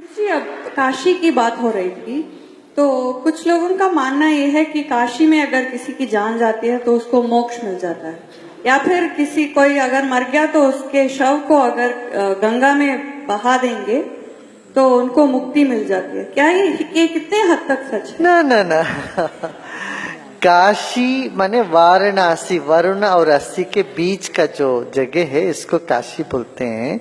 जी, अब काशी की बात हो रही थी, तो कुछ लोगों का मानना ये है कि काशी में अगर किसी की जान जाती है तो उसको मोक्ष मिल जाता है, या फिर किसी कोई अगर मर गया तो उसके शव को अगर गंगा में बहा देंगे तो उनको मुक्ति मिल जाती है। क्या ये कितने हद तक सच है? ना ना ना काशी माने वाराणसी, वरुण और अस्सी के बीच का जो जगह है इसको काशी बोलते हैं।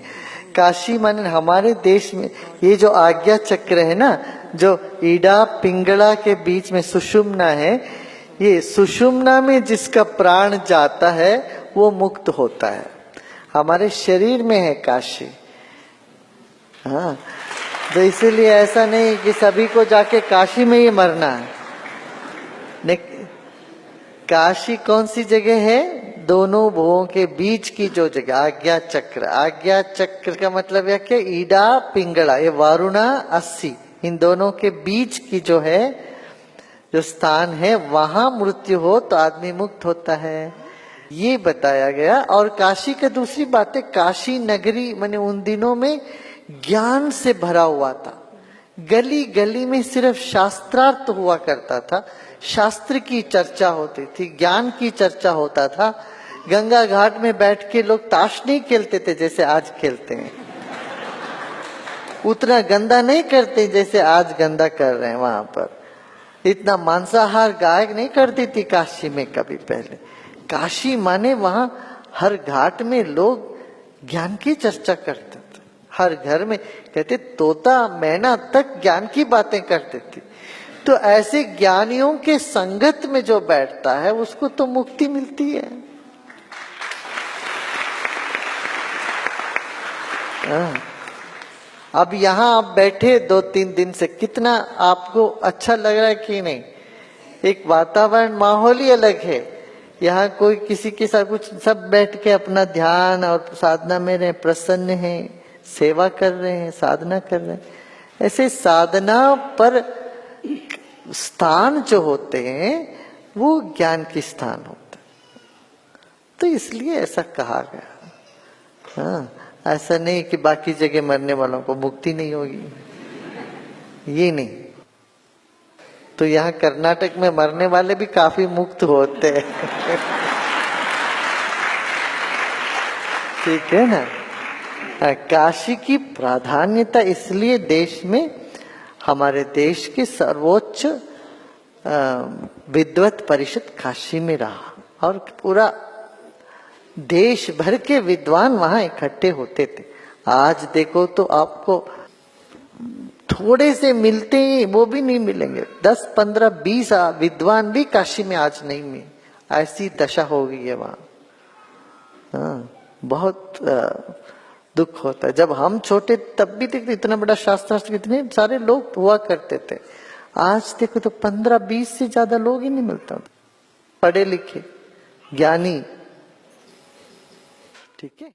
काशी माने हमारे देश में ये जो आज्ञा चक्र है ना, जो ईडा पिंगला के बीच में सुषुम्ना है, ये सुषुम्ना में जिसका प्राण जाता है वो मुक्त होता है। हमारे शरीर में है काशी। हाँ, तो इसीलिए ऐसा नहीं कि सभी को जाके काशी में ही मरना है। काशी कौन सी जगह है? दोनों भुवों के बीच की जो जगह, आज्ञा चक्र। आज्ञा चक्र का मतलब है कि ईडा पिंगला, ये वारुणा अस्सी, इन दोनों के बीच की जो है, जो स्थान है, वहां मृत्यु हो तो आदमी मुक्त होता है, ये बताया गया। और काशी का दूसरी बात है, काशी नगरी माने उन दिनों में ज्ञान से भरा हुआ था। गली गली में सिर्फ शास्त्रार्थ हुआ करता था, शास्त्र की चर्चा होती थी, ज्ञान की चर्चा होता था। गंगा घाट में बैठ के लोग ताश नहीं खेलते थे जैसे आज खेलते हैं, उतना गंदा नहीं करते जैसे आज गंदा कर रहे हैं। वहां पर इतना मांसाहार गाय नहीं करती थी काशी में कभी पहले। काशी माने वहां हर घाट में लोग ज्ञान की चर्चा करते थे, हर घर में कहते तोता मैना तक ज्ञान की बातें करते थे। तो ऐसे ज्ञानियों के संगत में जो बैठता है उसको तो मुक्ति मिलती है। अब यहाँ आप बैठे 2-3 दिन से, कितना आपको अच्छा लग रहा है कि नहीं? एक वातावरण, माहौल ही अलग है। यहाँ कोई किसी के साथ कुछ, सब बैठ के अपना ध्यान और साधना में रहे, प्रसन्न है, सेवा कर रहे हैं, साधना कर रहे हैं। ऐसे साधना पर स्थान जो होते हैं वो ज्ञान की स्थान होते हैं, तो इसलिए ऐसा कहा गया। हाँ, ऐसा नहीं कि बाकी जगह मरने वालों को मुक्ति नहीं होगी, ये नहीं। तो यहाँ कर्नाटक में मरने वाले भी काफी मुक्त होते हैं ठीक है ना। काशी की प्राधान्यता इसलिए देश में, हमारे देश के सर्वोच्च विद्वत परिषद काशी में रहा, और पूरा देश भर के विद्वान वहां इकट्ठे होते थे। आज देखो तो आपको थोड़े से मिलते ही, वो भी नहीं मिलेंगे, 10, 15, 20 विद्वान भी काशी में आज नहीं मिले। ऐसी दशा हो गई है वहां। हाँ, बहुत दुख होता है। जब हम छोटे तब भी देखते इतना बड़ा शास्त्र कितने सारे लोग हुआ करते थे। आज देखो तो 15-20 से ज्यादा लोग ही नहीं मिलता, पढ़े लिखे ज्ञानी। ठीक है।